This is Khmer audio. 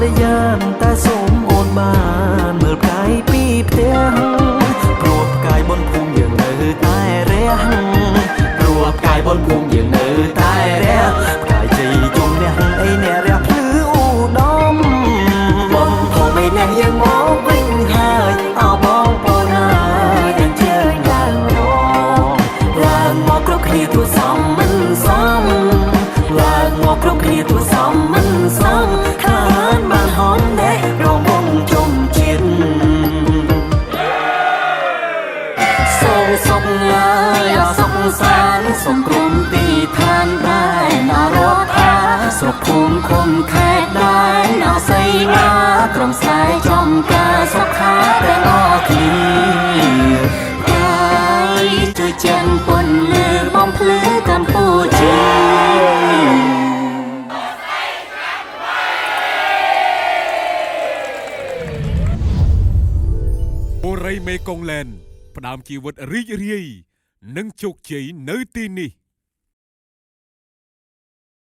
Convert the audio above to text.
លយានតែសូមអូនបានមើលផ្កាយពីផ្ទះព្រោះផ្កាយបនភូមិយើងនៅតែរះព្រោះផ្កាយបនភូមិយើងនៅតែរះផ្កាយជ័យជុំអ្នកអីអ្នករះភ្លឺឧត្តមបងភូមិអ្នកយើងមកវិញហើយអោបងប្អូនហើយអញ្ជើញឡើងឡើងមកគ្រប់គ្នាទួសមមិនសមឡើងមកគ្រប់គ្នាទួសមមិនសមខានបានហមដែររងវងជុំជាតិសូមសុខឡើយអសុខសានសុខក្រុមទីឋានដែរនរកថាស្រុកភូមិឃុំខេត្តដែរណសីណាក្រុមខ្សែចំការសុខាទាំងអស់គ្នាហើយជួយចែងពន្លឺបំភ្លឺកម្ពុជាបុរីមេកុងឡែនផ្ដើមជីវិតរីករាយនិងជោគជ័យនៅទីនេះ